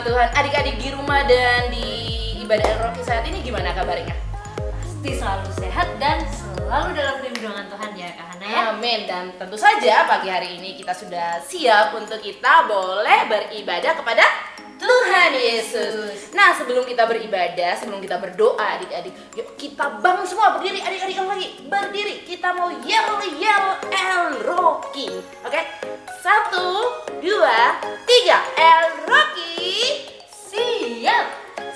Tuhan. Adik-adik di rumah dan di ibadah El Rocky saat ini gimana kabarnya? Pasti selalu sehat dan selalu dalam perlindungan Tuhan ya Kak Hana ya. Amin. Dan tentu saja pagi hari ini kita sudah siap untuk kita boleh beribadah kepada Tuhan Yesus. Nah, sebelum kita beribadah, sebelum kita berdoa adik-adik, yuk kita bangun semua, berdiri adik-adik lagi. Berdiri, kita mau yell El Rocky. Oke? 1, 2, 3, El Rocky. Siap.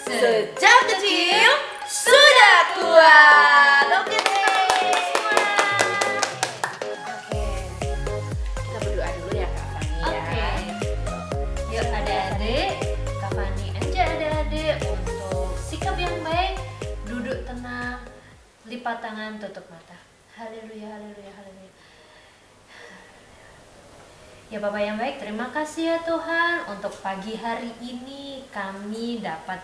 Sejak kecil sudah kuat. Oke deh. Oke. Kita berdoa dulu ya Kak Fani ya. Oke. Yuk adik-adik, Kak Fani aja adik-adik untuk sikap yang baik, duduk tenang, lipat tangan, tutup mata. Haleluya, haleluya, haleluya. Ya Bapak yang baik, terima kasih ya Tuhan untuk pagi hari ini kami dapat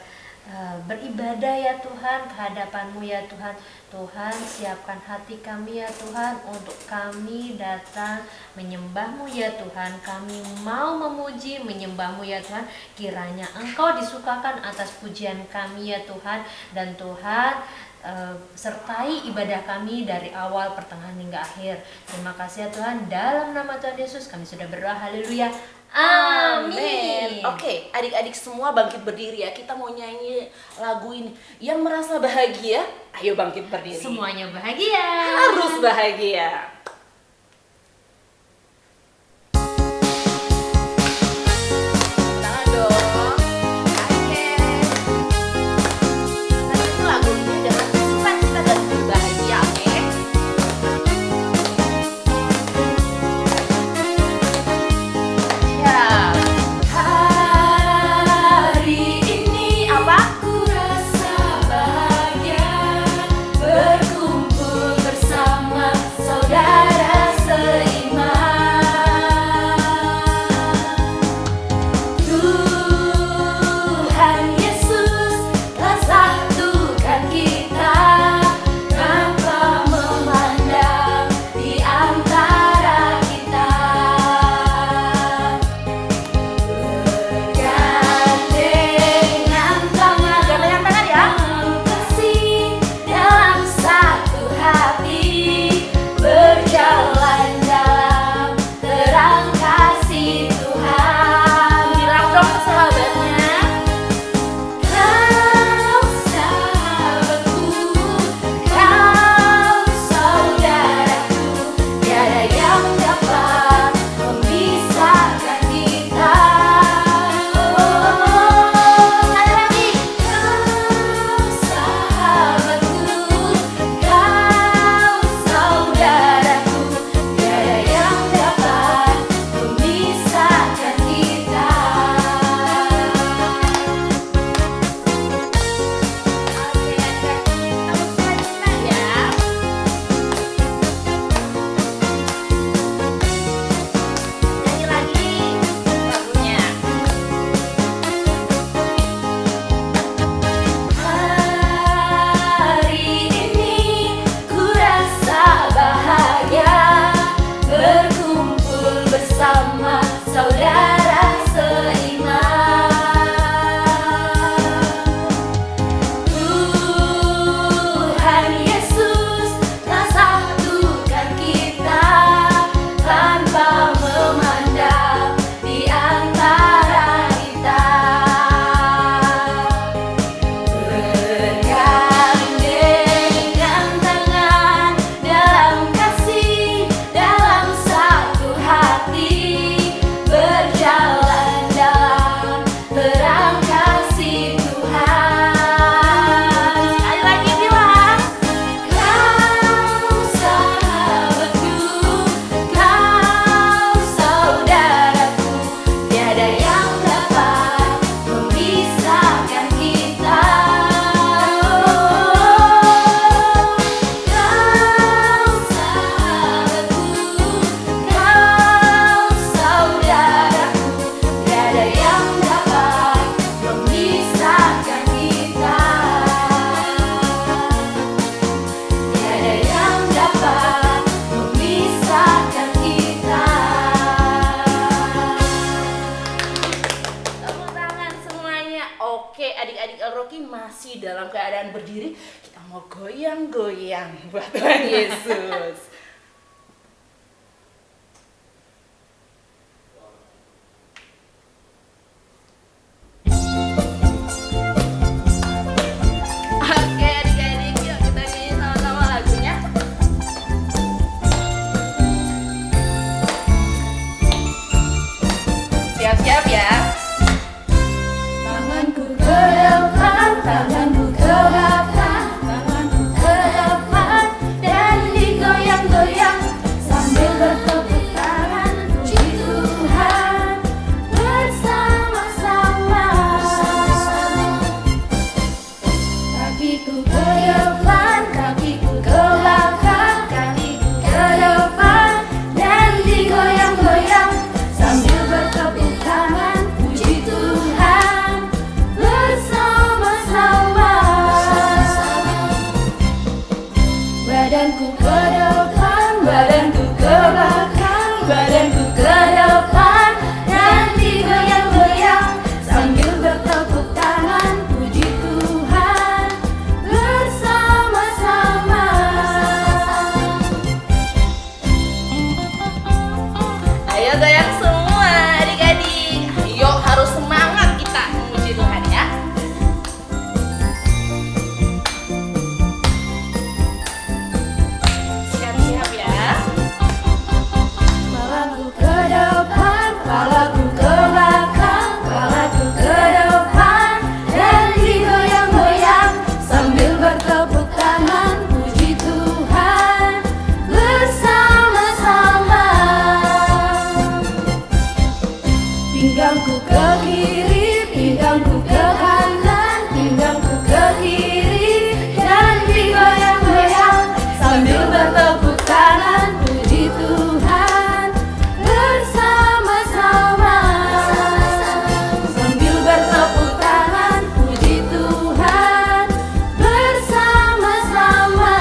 beribadah ya Tuhan kehadapan-Mu ya Tuhan. Tuhan siapkan hati kami ya Tuhan untuk kami datang menyembah-Mu ya Tuhan. Kami mau memuji menyembah-Mu ya Tuhan. Kiranya Engkau disukakan atas pujian kami ya Tuhan. Dan Tuhan sertai ibadah kami dari awal, pertengahan hingga akhir. Terima kasih ya Tuhan, dalam nama Tuhan Yesus kami sudah berdoa, haleluya, amin. Oke, adik-adik semua bangkit berdiri ya. Kita mau nyanyi lagu ini. Yang merasa bahagia, ayo bangkit berdiri. Semuanya bahagia. Harus bahagia. Berkumpul bersama saudara. keadaan berdiri, kita mau goyang-goyang buat Tuhan Yesus. Oke adik-adik, yuk kita nyanyi sama-sama lagunya. Siap-siap ya. Tanganku ke depan, tanganku ke belakang, tanganku ke depan dan digoyang-goyang sambil bertepuk tangan puji Tuhan bersama-sama. Kakiku ke depan, kakiku ke belakang, kakiku ke depan dan digoyang-goyang sambil bertepuk tangan puji Tuhan bersama-sama. Badanku ke depan, badanku ke belakang, badanku ke depan dan digoyang-goyang sambil bertepuk tangan puji Tuhan bersama-sama. Ayo goyang semua adik-adik. Yuk harus semangat kita memuji Tuhan ya. Siap-siap ya. Kepalaku ke depan, kepalaku ke belakang, kepalaku ke depan dan digoyang-goyang sambil bertepuk tangan puji Tuhan bersama-sama. Pinggangku ke kiri, pinggangku ke kanan, pinggangku ke kiri dan digoyang-goyang sambil bertepuk tangan puji Tuhan bersama-sama. Sambil bertepuk tangan puji Tuhan bersama-sama.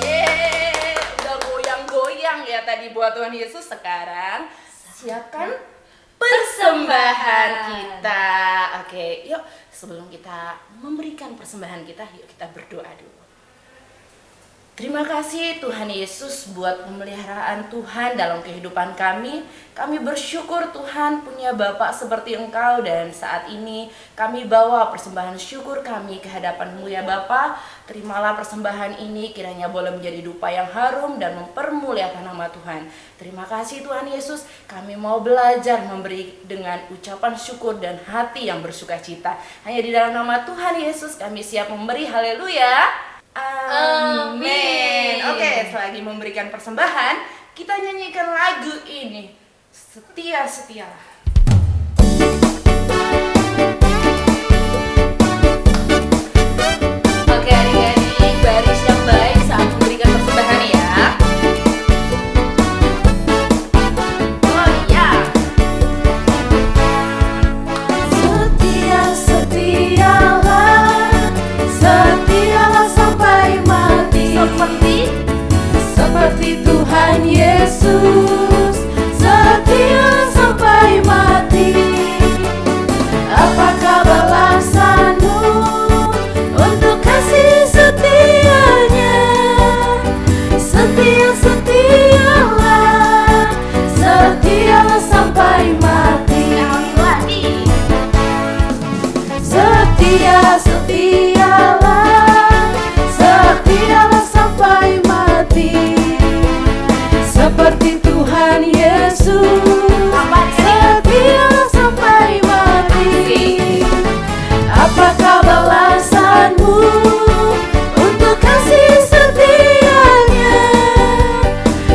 Yeay, udah goyang-goyang ya tadi buat Tuhan Yesus. Sekarang siapkan persembahan kita. Oke, yuk sebelum kita memberikan persembahan kita, yuk kita berdoa dulu. Terima kasih Tuhan Yesus buat pemeliharaan Tuhan dalam kehidupan kami. Kami bersyukur Tuhan punya Bapak seperti Engkau, dan saat ini kami bawa persembahan syukur kami ke hadapan-Mu ya Bapa. Terimalah persembahan ini, kiranya boleh menjadi dupa yang harum dan mempermuliakan nama Tuhan. Terima kasih Tuhan Yesus, kami mau belajar memberi dengan ucapan syukur dan hati yang bersukacita. Hanya di dalam nama Tuhan Yesus kami siap memberi, haleluya. Amin. Oke, selagi memberikan persembahan, kita nyanyikan lagu ini. Setia-setialah. Oke adik-adik, baris yang baik saat memberikan persembahan ya. Oh iya. Setia-setialah, setialah sampai mati. Seperti Tuhan Yesus, setia sampai mati. Apakah balasanmu untuk kasih setianya? Setia-setialah, setialah sampai mati. Setia-setialah, setialah sampai mati. Seperti Tuhan Yesus, setialah sampai mati. Apakah balasanmu untuk kasih setianya?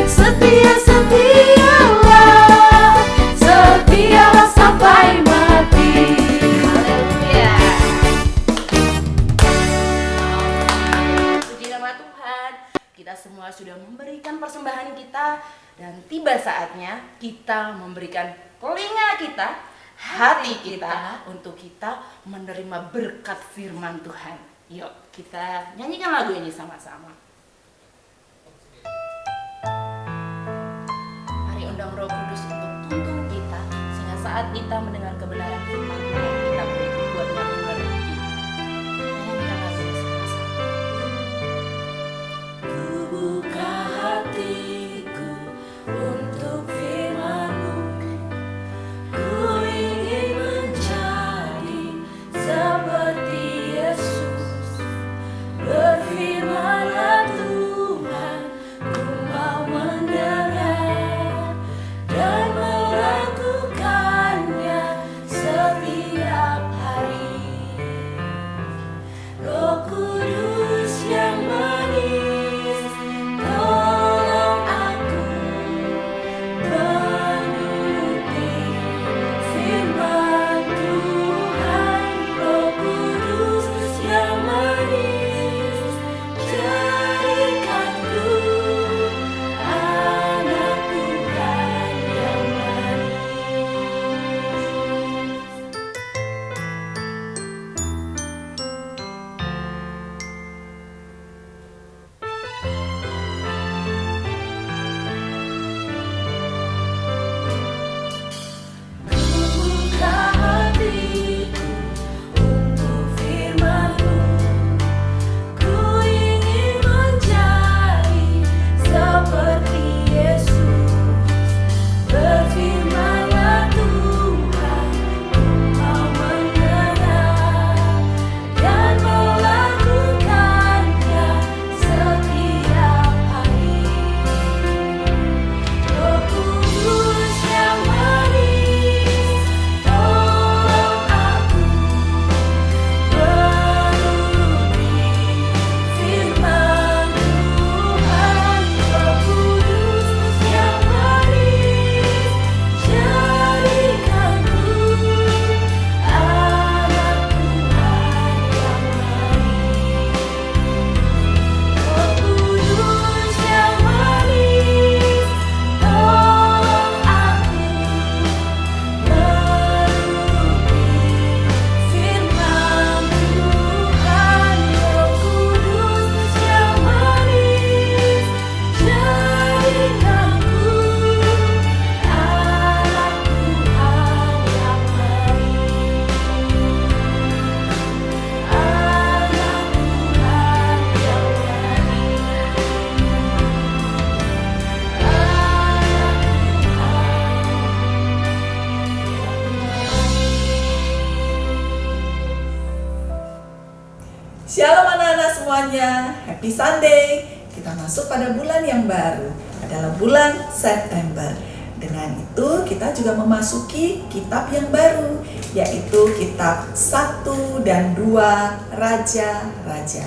Setia-setialah, setialah sampai mati. Haleluya. Puji nama Tuhan. Kita semua sudah memberikan persembahan kita, dan tiba saatnya kita memberikan telinga kita, hati kita, untuk kita menerima berkat firman Tuhan. Yuk kita nyanyikan lagu ini sama-sama. Mari undang Roh Kudus untuk tuntun kita, sehingga saat kita mendengar kebenaran firman Tuhan, kita boleh dibuatnya mengerti. Nyanyikan lagu bersama-sama. Ku buka hatiku untuk firman-Mu, ku ingin menjadi seperti Yesus. Berfirman-Lah Tuhan, ku mau mendengar dan melakukannya setiap hari. Roh Kudus yang manis, tolong aku menuruti firman Tuhan. Roh Kudus yang manis, jadikanku anak Tuhan yang manis. Ku buka hatiku untuk firman-Mu, ku ingin menjadi seperti Yesus. Berfirman-Lah Tuhan, ku mau mendengar dan melakukannya setiap hari. Roh Kudus yang manis, tolong aku menuruti firman Tuhan. Roh Kudus yang manis, jadikanku anak Tuhan yang manis. Roh Kudus yang manis, tolong aku menuruti firman Tuhan. Roh Kudus yang manis, jadikanku anak Tuhan yang manis. Anak Tuhan yang Shalom anak-anak semuanya, Happy Sunday. Kita masuk pada bulan yang baru, adalah bulan September. Dengan itu kita juga memasuki kitab yang baru, yaitu kitab 1 dan 2 Raja-Raja.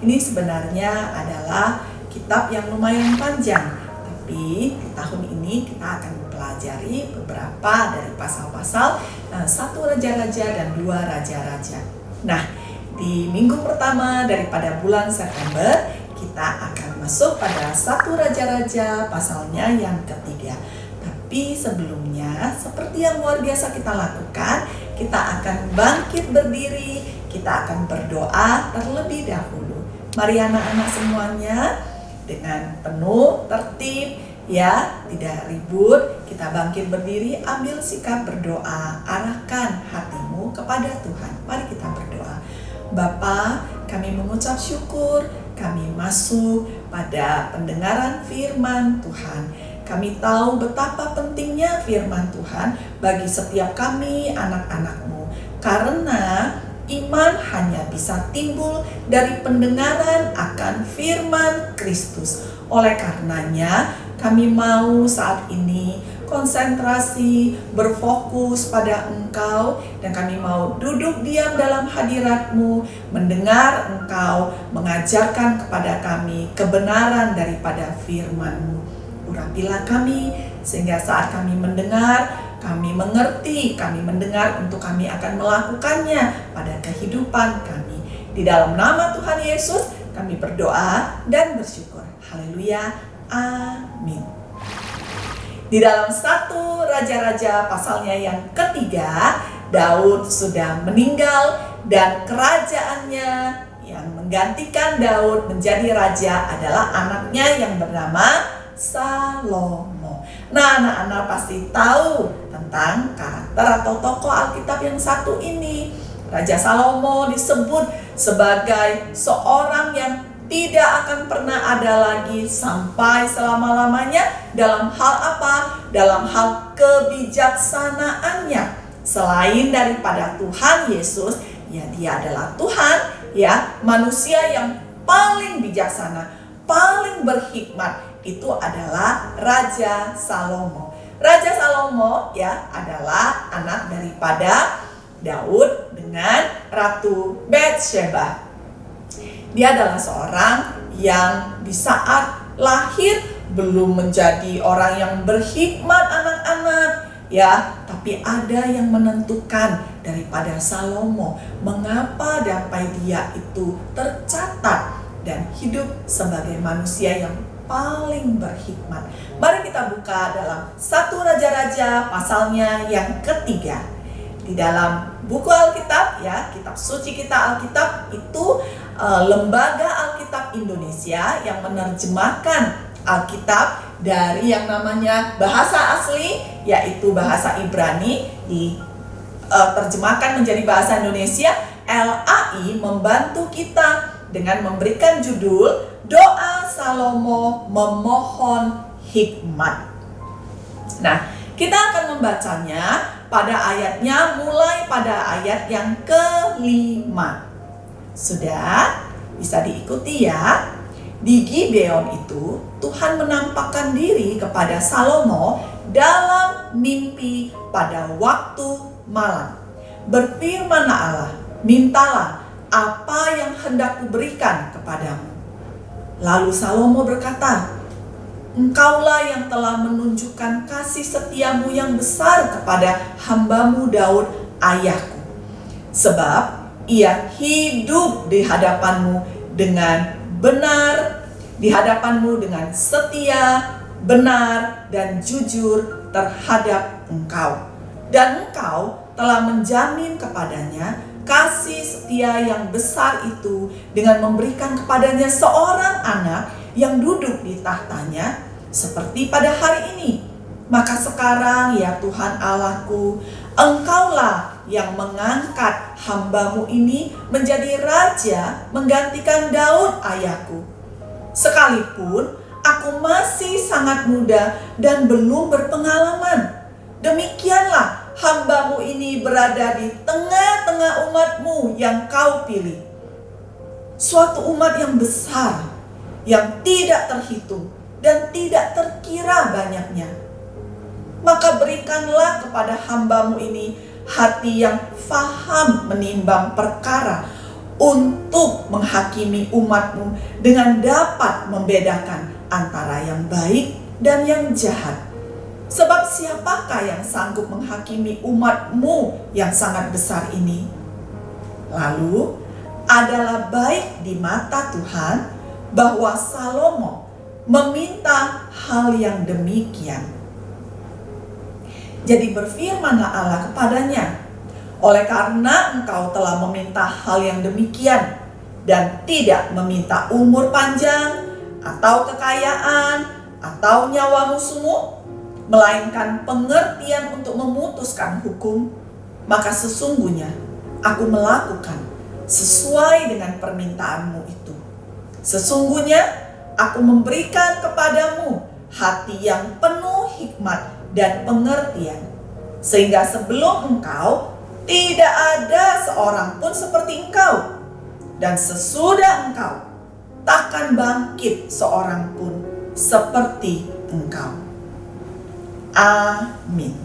Ini sebenarnya adalah kitab yang lumayan panjang, tapi di tahun ini kita akan mempelajari beberapa dari pasal-pasal 1 Raja-Raja dan 2 Raja-Raja. Nah, di minggu pertama daripada bulan September, kita akan masuk pada 1 Raja-Raja pasalnya yang ketiga. Tapi sebelumnya, seperti yang luar biasa kita lakukan, kita akan bangkit berdiri, kita akan berdoa terlebih dahulu. Mari anak-anak semuanya, dengan penuh tertib, ya, tidak ribut, kita bangkit berdiri, ambil sikap berdoa, arahkan hatimu kepada Tuhan. Mari kita berdoa. Bapa, kami mengucap syukur, kami masuk pada pendengaran firman Tuhan. Kami tahu betapa pentingnya firman Tuhan bagi setiap kami anak-anak-Mu. Karena iman hanya bisa timbul dari pendengaran akan firman Kristus. Oleh karenanya, kami mau saat ini konsentrasi, berfokus pada Engkau, dan kami mau duduk diam dalam hadirat-Mu, mendengar Engkau mengajarkan kepada kami kebenaran daripada firman-Mu. Urapilah kami, sehingga saat kami mendengar, kami mengerti, kami mendengar untuk kami akan melakukannya pada kehidupan kami. Di dalam nama Tuhan Yesus, kami berdoa dan bersyukur. Haleluya, amin. Di dalam 1 Raja-Raja pasalnya yang ketiga, Daud sudah meninggal dan kerajaannya yang menggantikan Daud menjadi raja adalah anaknya yang bernama Salomo. Nah, anak-anak pasti tahu tentang karakter atau tokoh Alkitab yang satu ini. Raja Salomo disebut sebagai seorang yang tidak akan pernah ada lagi sampai selama-lamanya. Dalam hal apa? Dalam hal kebijaksanaannya. Selain daripada Tuhan Yesus, ya dia adalah Tuhan, ya manusia yang paling bijaksana, paling berhikmat itu adalah Raja Salomo. Raja Salomo ya adalah anak daripada Daud dengan Ratu Batsheba. Dia adalah seorang yang di saat lahir belum menjadi orang yang berhikmat anak-anak ya, tapi ada yang menentukan daripada Salomo mengapa sampai dia itu tercatat dan hidup sebagai manusia yang paling berhikmat. Mari kita buka dalam 1 Raja-Raja pasalnya yang ketiga. Di dalam buku Alkitab ya, kitab suci kita Alkitab itu Lembaga Alkitab Indonesia yang menerjemahkan Alkitab dari yang namanya bahasa asli yaitu bahasa Ibrani diterjemahkan menjadi bahasa Indonesia. LAI membantu kita dengan memberikan judul Doa Salomo Memohon Hikmat. Nah, kita akan membacanya pada ayatnya mulai pada ayat yang ke-5. Sudah bisa diikuti ya. Di Gibeon itu Tuhan menampakkan diri kepada Salomo dalam mimpi pada waktu malam. Berfirmanlah Allah, mintalah apa yang hendak kuberikan kepadamu. Lalu Salomo berkata, Engkaulah yang telah menunjukkan kasih setiamu yang besar kepada hambamu Daud ayahku. Sebab ia hidup di hadapanmu dengan benar, di hadapanmu dengan setia, benar, dan jujur terhadap engkau. Dan engkau telah menjamin kepadanya kasih setia yang besar itu dengan memberikan kepadanya seorang anak yang duduk di tahtanya seperti pada hari ini. Maka sekarang ya Tuhan Allahku, Engkaulah yang mengangkat hambamu ini menjadi raja menggantikan Daud ayahku. Sekalipun aku masih sangat muda dan belum berpengalaman, demikianlah hambamu ini berada di tengah-tengah umatmu yang kau pilih. Suatu umat yang besar, yang tidak terhitung dan tidak terkira banyaknya. Maka berikanlah kepada hambamu ini hati yang faham menimbang perkara untuk menghakimi umatmu dengan dapat membedakan antara yang baik dan yang jahat. Sebab siapakah yang sanggup menghakimi umatmu yang sangat besar ini? Lalu adalah baik di mata Tuhan bahwa Salomo meminta hal yang demikian. Jadi berfirmanlah Allah kepadanya, oleh karena engkau telah meminta hal yang demikian dan tidak meminta umur panjang atau kekayaan atau nyawa musuhmu, melainkan pengertian untuk memutuskan hukum, maka sesungguhnya aku melakukan sesuai dengan permintaanmu itu. Sesungguhnya aku memberikan kepadamu hati yang penuh hikmat dan pengertian, sehingga sebelum engkau tidak ada seorang pun seperti engkau, dan sesudah engkau takkan bangkit seorang pun seperti engkau. Amin.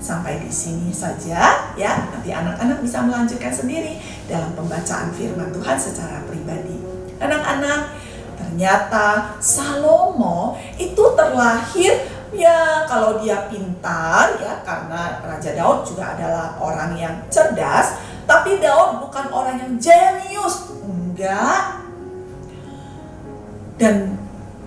Sampai di sini saja ya. Nanti anak-anak bisa melanjutkan sendiri dalam pembacaan firman Tuhan secara pribadi. Anak-anak, ternyata Salomo itu terlahir ya, kalau dia pintar ya, karena Raja Daud juga adalah orang yang cerdas, tapi Daud bukan orang yang jenius, enggak. Dan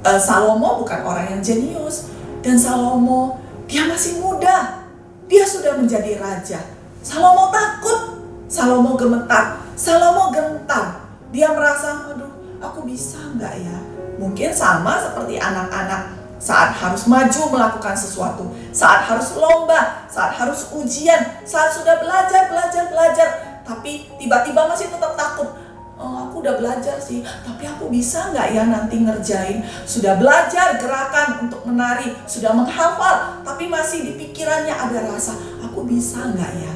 Salomo bukan orang yang jenius. Dan Salomo, dia masih muda, dia sudah menjadi raja. Salomo takut, Salomo gemetar, Salomo gentar. Dia merasa, aduh, aku bisa enggak ya? Mungkin sama seperti anak-anak saat harus maju melakukan sesuatu, saat harus lomba, saat harus ujian, saat sudah belajar, tapi tiba-tiba masih tetap takut. Oh, aku udah belajar sih, tapi aku bisa nggak ya nanti ngerjain? Sudah belajar gerakan untuk menari, sudah menghafal, tapi masih di pikirannya ada rasa, aku bisa nggak ya?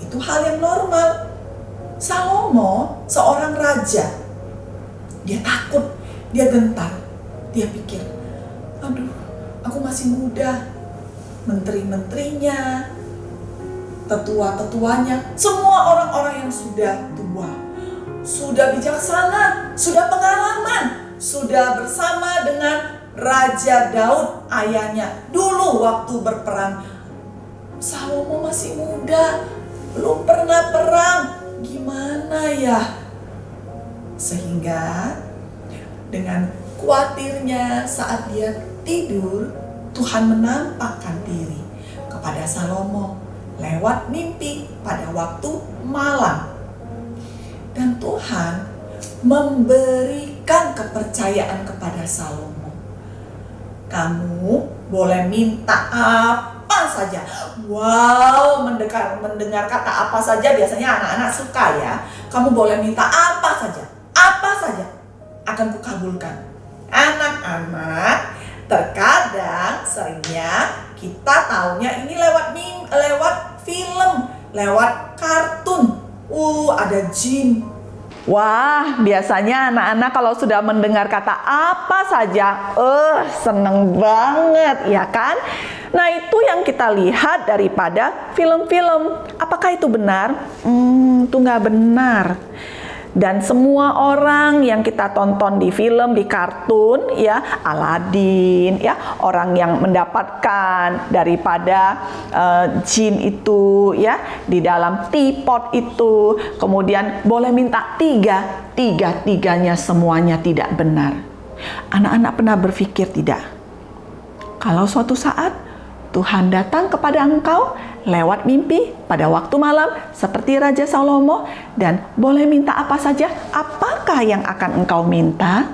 Itu hal yang normal. Salomo, seorang raja, dia takut, dia gentar, dia pikir, aduh, aku masih muda, menteri-menterinya, tetua-tetuanya, semua orang-orang yang sudah tua, sudah bijaksana, sudah pengalaman, sudah bersama dengan Raja Daud ayahnya. Dulu waktu berperang, Salomo masih muda, belum pernah perang. Gimana ya? Sehingga dengan khawatirnya saat dia tidur, Tuhan menampakkan diri kepada Salomo lewat mimpi pada waktu malam. Dan Tuhan memberikan kepercayaan kepada Salomo. Kamu boleh minta apa saja. Wow, mendengar kata apa saja biasanya anak-anak suka ya. Kamu boleh minta apa saja akan kukabulkan. Anak-anak, terkadang seringnya kita taunya ini lewat film, lewat kartun. Ada jin. Wah, biasanya anak-anak kalau sudah mendengar kata apa saja, seneng banget, ya kan? Nah, itu yang kita lihat daripada film-film. Apakah itu benar? Itu nggak benar. Dan semua orang yang kita tonton di film, di kartun, ya, Aladin, ya, orang yang mendapatkan daripada jin itu, ya, di dalam teapot itu, kemudian boleh minta tiga-tiganya semuanya tidak benar. Anak-anak pernah berpikir tidak? Kalau suatu saat Tuhan datang kepada engkau lewat mimpi pada waktu malam seperti Raja Salomo dan boleh minta apa saja, apakah yang akan engkau minta?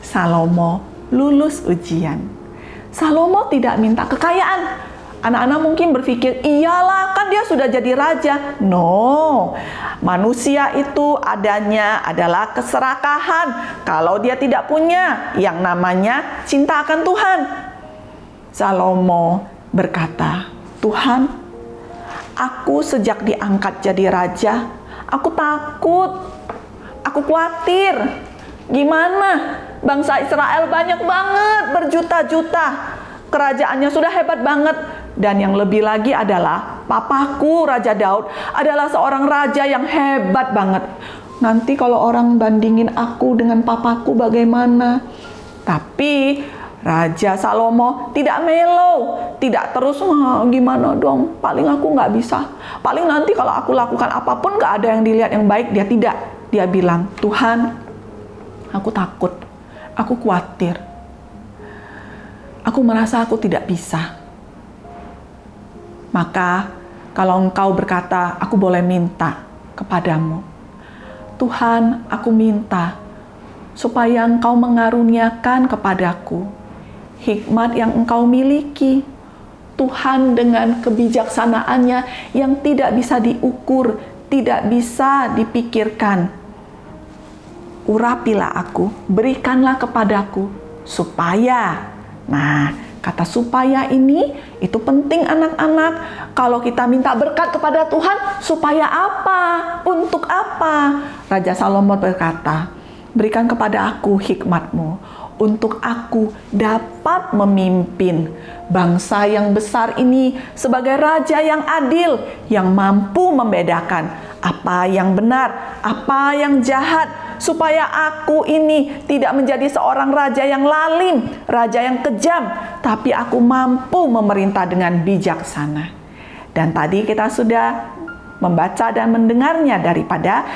Salomo lulus ujian. Salomo tidak minta kekayaan. Anak-anak mungkin berpikir, iyalah kan dia sudah jadi raja. No, manusia itu adanya adalah keserakahan. Kalau dia tidak punya yang namanya cinta akan Tuhan. Salomo berkata, Tuhan, aku sejak diangkat jadi raja, aku takut, aku khawatir. Gimana? Bangsa Israel banyak banget, berjuta-juta. Kerajaannya sudah hebat banget. Dan yang lebih lagi adalah, papaku Raja Daud adalah seorang raja yang hebat banget. Nanti kalau orang bandingin aku dengan papaku bagaimana? Tapi Raja Salomo tidak melo, tidak terus gimana dong, paling aku nggak bisa. Paling nanti kalau aku lakukan apapun nggak ada yang dilihat yang baik. Dia tidak. Dia bilang, Tuhan, aku takut, aku khawatir. Aku merasa aku tidak bisa. Maka kalau engkau berkata, aku boleh minta kepadamu. Tuhan, aku minta supaya engkau mengaruniakan kepadaku hikmat yang engkau miliki. Tuhan dengan kebijaksanaannya yang tidak bisa diukur, tidak bisa dipikirkan. Urapilah aku, berikanlah kepadaku, supaya. Nah, kata supaya ini, itu penting anak-anak. Kalau kita minta berkat kepada Tuhan, supaya apa? Untuk apa? Raja Salomo berkata, berikan kepada aku hikmatmu, untuk aku dapat memimpin bangsa yang besar ini sebagai raja yang adil, yang mampu membedakan apa yang benar, apa yang jahat, supaya aku ini tidak menjadi seorang raja yang lalim, raja yang kejam, tapi aku mampu memerintah dengan bijaksana. Dan tadi kita sudah membaca dan mendengarnya daripada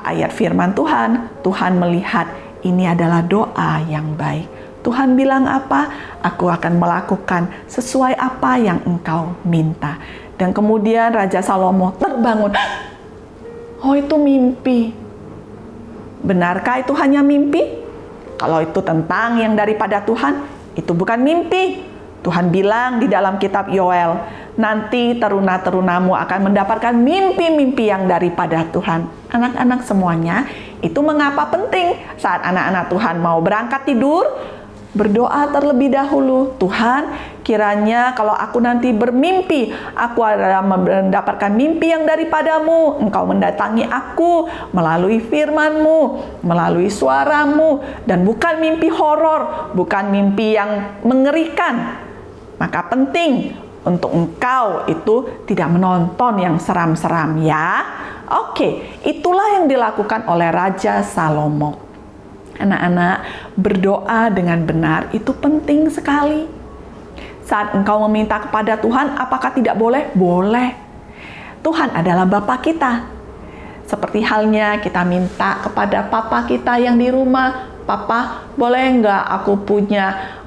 ayat firman Tuhan. Tuhan melihat ini adalah doa yang baik. Tuhan bilang apa? Aku akan melakukan sesuai apa yang engkau minta. Dan kemudian Raja Salomo terbangun. Oh, itu mimpi. Benarkah itu hanya mimpi? Kalau itu tentang yang daripada Tuhan, itu bukan mimpi. Tuhan bilang di dalam kitab Yoel, nanti teruna-terunamu akan mendapatkan mimpi-mimpi yang daripada Tuhan. Anak-anak semuanya, itu mengapa penting saat anak-anak Tuhan mau berangkat tidur, berdoa terlebih dahulu. Tuhan, kiranya kalau aku nanti bermimpi, aku adalah mendapatkan mimpi yang daripadamu. Engkau mendatangi aku melalui firman-Mu, melalui suara-Mu, dan bukan mimpi horor, bukan mimpi yang mengerikan. Maka penting untuk engkau itu tidak menonton yang seram-seram ya. Oke, itulah yang dilakukan oleh Raja Salomo. Anak-anak, berdoa dengan benar itu penting sekali. Saat engkau meminta kepada Tuhan, apakah tidak boleh? Boleh. Tuhan adalah Bapa kita. Seperti halnya kita minta kepada Papa kita yang di rumah, Papa, boleh nggak aku punya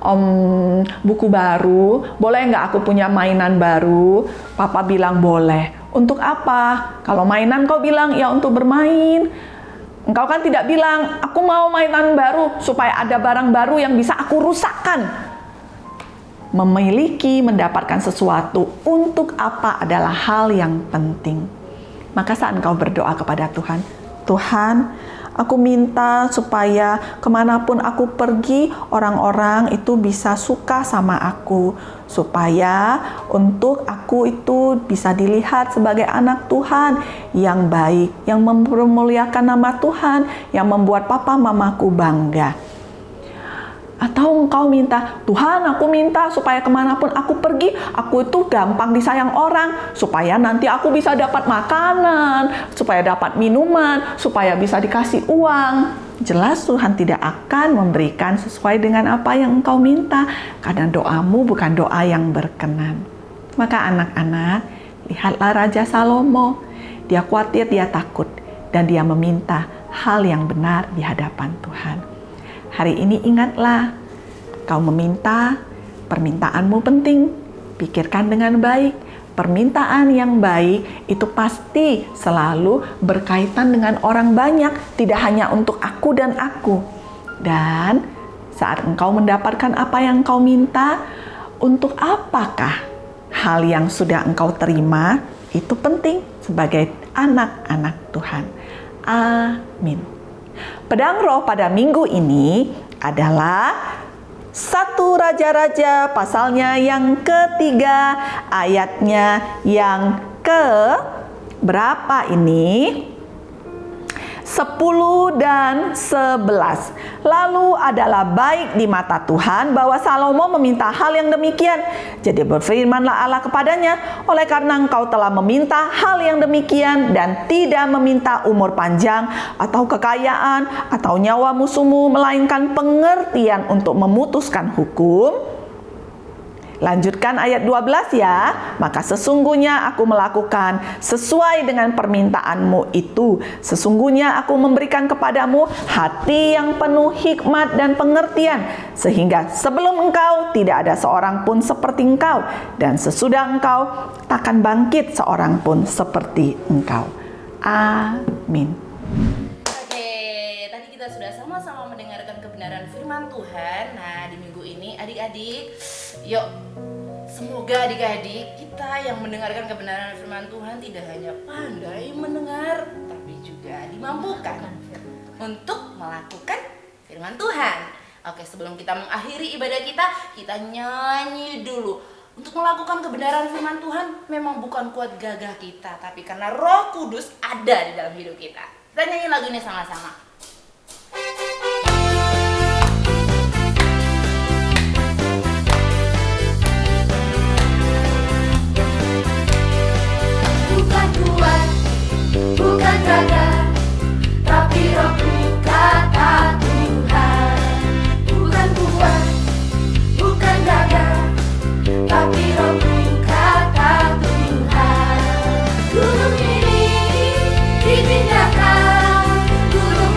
buku baru? Boleh nggak aku punya mainan baru? Papa bilang boleh. Untuk apa? Kalau mainan kau bilang ya untuk bermain. Engkau kan tidak bilang, aku mau mainan baru supaya ada barang baru yang bisa aku rusakkan. Memiliki, mendapatkan sesuatu untuk apa adalah hal yang penting. Maka saat engkau berdoa kepada Tuhan, Tuhan, aku minta supaya kemanapun aku pergi, orang-orang itu bisa suka sama aku. Supaya untuk aku itu bisa dilihat sebagai anak Tuhan yang baik, yang mempermuliakan nama Tuhan, yang membuat papa mamaku bangga. Atau engkau minta, Tuhan aku minta supaya kemanapun aku pergi, aku itu gampang disayang orang, supaya nanti aku bisa dapat makanan, supaya dapat minuman, supaya bisa dikasih uang. Jelas Tuhan tidak akan memberikan sesuai dengan apa yang engkau minta, karena doamu bukan doa yang berkenan. Maka anak-anak, lihatlah Raja Salomo, dia khawatir, dia takut, dan dia meminta hal yang benar di hadapan Tuhan. Hari ini ingatlah, kau meminta, permintaanmu penting, pikirkan dengan baik. Permintaan yang baik itu pasti selalu berkaitan dengan orang banyak, tidak hanya untuk aku dan aku. Dan saat engkau mendapatkan apa yang engkau minta, untuk apakah hal yang sudah engkau terima itu penting sebagai anak-anak Tuhan. Amin. Pedang Roh pada minggu ini adalah 1 Raja-Raja pasalnya yang ketiga, ayatnya yang ke berapa ini? 10 dan 11. Lalu adalah baik di mata Tuhan bahwa Salomo meminta hal yang demikian. Jadi berfirmanlah Allah kepadanya, oleh karena engkau telah meminta hal yang demikian dan tidak meminta umur panjang atau kekayaan atau nyawa musuhmu, melainkan pengertian untuk memutuskan hukum. Lanjutkan ayat 12 ya. Maka sesungguhnya aku melakukan sesuai dengan permintaanmu itu. Sesungguhnya aku memberikan kepadamu hati yang penuh hikmat dan pengertian, sehingga sebelum engkau tidak ada seorang pun seperti engkau, dan sesudah engkau takkan bangkit seorang pun seperti engkau. Amin. Oke, tadi kita sudah sama-sama mendengarkan kebenaran firman Tuhan. Nah, di minggu ini adik-adik, yuk, semoga adik-adik kita yang mendengarkan kebenaran firman Tuhan tidak hanya pandai mendengar, tapi juga dimampukan untuk melakukan firman Tuhan. Oke, sebelum kita mengakhiri ibadah kita nyanyi dulu. Untuk melakukan kebenaran firman Tuhan memang bukan kuat gagah kita, tapi karena Roh Kudus ada di dalam hidup kita. Kita nyanyi lagu ini sama-sama. Bukan kuat, bukan gagah, tapi Rohku kata Tuhan. Bukan kuat, bukan gagah, tapi Rohku kata Tuhan. Gunung ini dipindahkan, gunung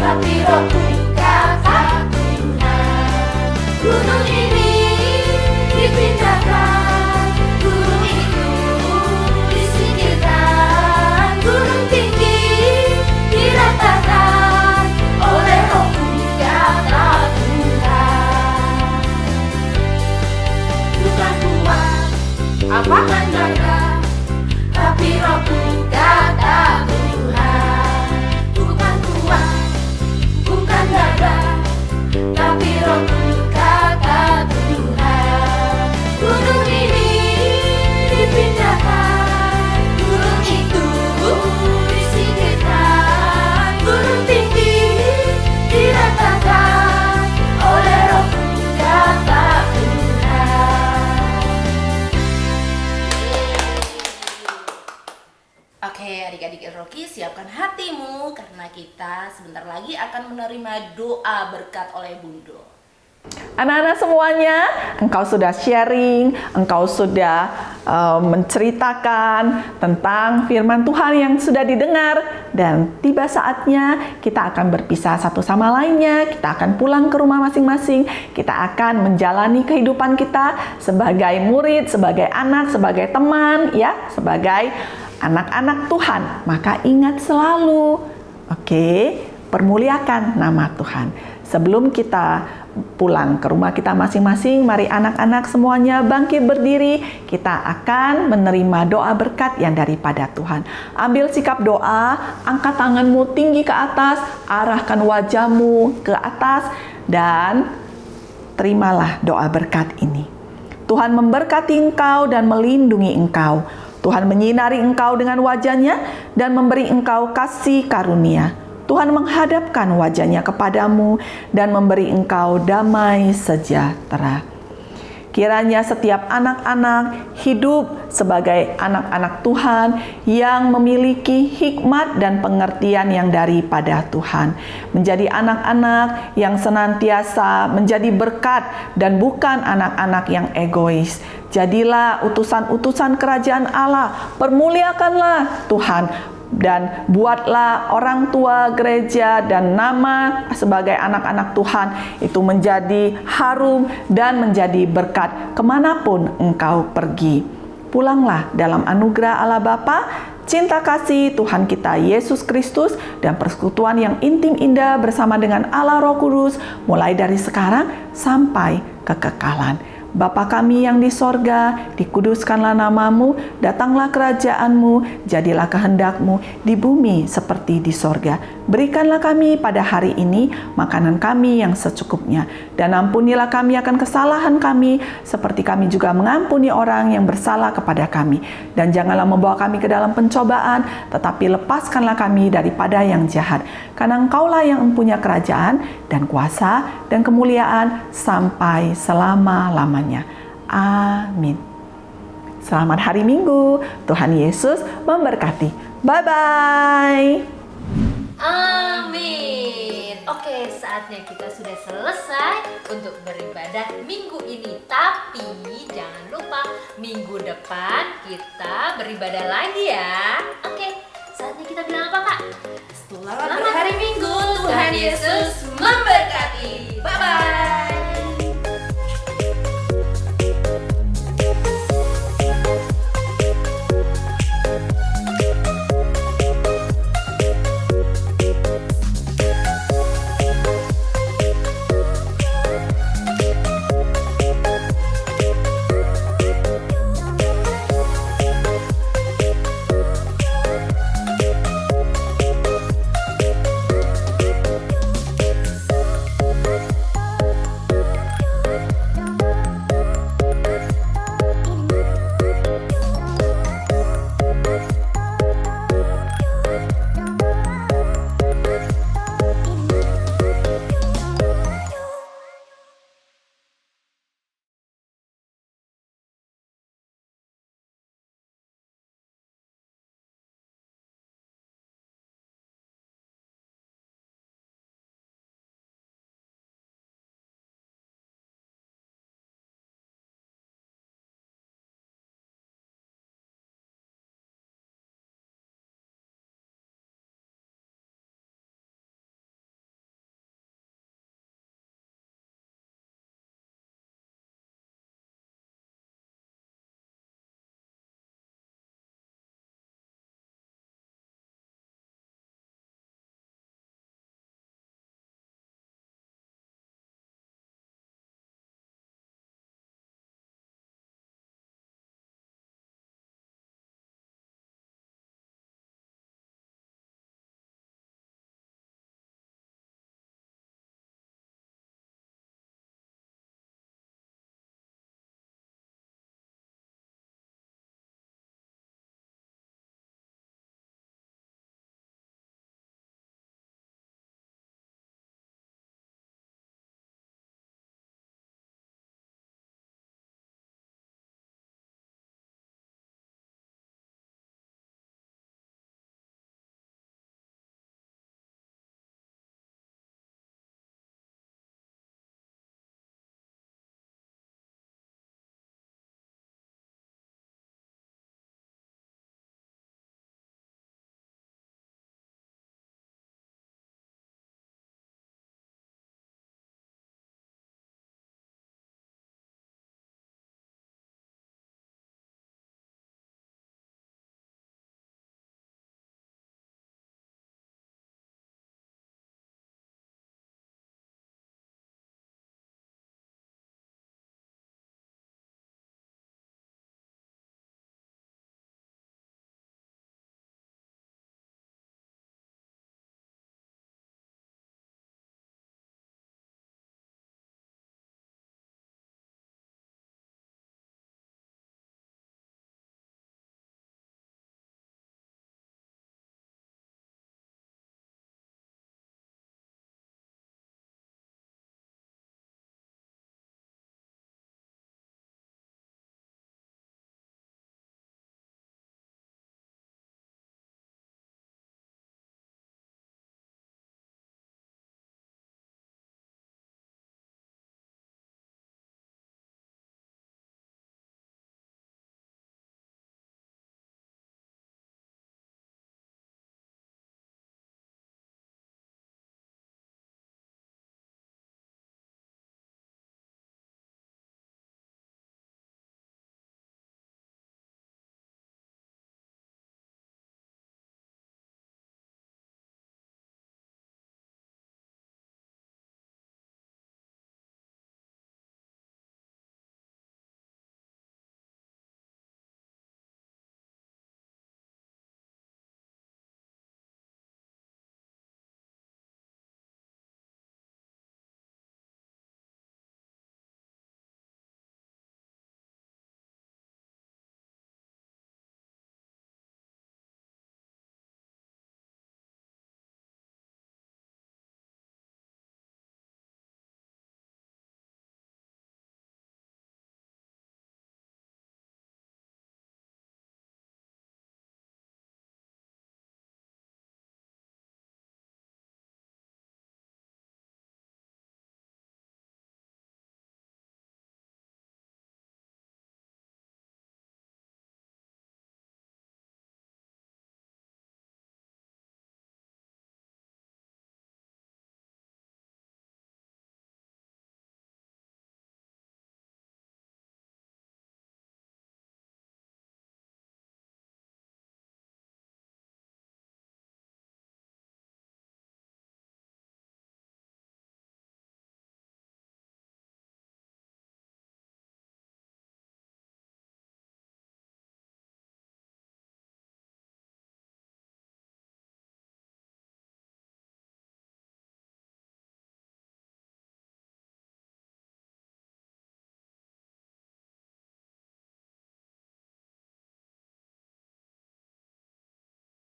tapi rohku kata Tuhan. Gunung ini dipindahkan, gunung itu disingkirkan, gunung tinggi diratakan oleh rohku kata Tuhan. Bukan kuat, Apa? gagah, tapi rohku kata Tuhan. Bukan kuat, bukan gagah, tapi rohku kata Tuhan. Gunung ini dipindahkan, gunung itu disingkirkan, gunung tinggi diratakan oleh rohku kata Tuhan. Oke, adik-adik Rocky, siapkan hatimu karena kita sebentar lagi akan menerima doa berkat oleh Bundo. Anak-anak semuanya, engkau sudah sharing, engkau sudah menceritakan tentang firman Tuhan yang sudah didengar, dan tiba saatnya kita akan berpisah satu sama lainnya. Kita akan pulang ke rumah masing-masing. Kita akan menjalani kehidupan kita sebagai murid, sebagai anak, sebagai teman, ya, sebagai anak-anak Tuhan. Maka ingat selalu, oke, permuliakan nama Tuhan. Sebelum kita pulang ke rumah kita masing-masing, mari anak-anak semuanya bangkit berdiri. Kita akan menerima doa berkat yang daripada Tuhan. Ambil sikap doa, angkat tanganmu tinggi ke atas, arahkan wajahmu ke atas, dan terimalah doa berkat ini. Tuhan memberkati engkau dan melindungi engkau. Tuhan menyinari engkau dengan wajahnya dan memberi engkau kasih karunia. Tuhan menghadapkan wajahnya kepadamu dan memberi engkau damai sejahtera. Kiranya setiap anak-anak hidup sebagai anak-anak Tuhan yang memiliki hikmat dan pengertian yang daripada Tuhan. Menjadi anak-anak yang senantiasa menjadi berkat dan bukan anak-anak yang egois. Jadilah utusan-utusan kerajaan Allah, permuliakanlah Tuhan. Dan buatlah orang tua gereja dan nama sebagai anak-anak Tuhan itu menjadi harum dan menjadi berkat kemanapun engkau pergi. Pulanglah dalam anugerah Allah Bapa, cinta kasih Tuhan kita Yesus Kristus, dan persekutuan yang intim indah bersama dengan Allah Roh Kudus mulai dari sekarang sampai kekekalan. Bapa kami yang di sorga, dikuduskanlah namamu, datanglah kerajaanmu, jadilah kehendakmu di bumi seperti di sorga. Berikanlah kami pada hari ini makanan kami yang secukupnya, dan ampunilah kami akan kesalahan kami, seperti kami juga mengampuni orang yang bersalah kepada kami. Dan janganlah membawa kami ke dalam pencobaan, tetapi lepaskanlah kami daripada yang jahat. Karena Engkaulah yang mempunyai kerajaan dan kuasa dan kemuliaan sampai selama-lamanya. Amin. Selamat hari Minggu. Tuhan Yesus memberkati. Bye-bye. Amin. Oke, saatnya kita sudah selesai untuk beribadah minggu ini. Tapi jangan lupa minggu depan kita beribadah lagi ya. Oke, saatnya kita bilang apa, Kak? Selamat berhari Minggu, Tuhan Yesus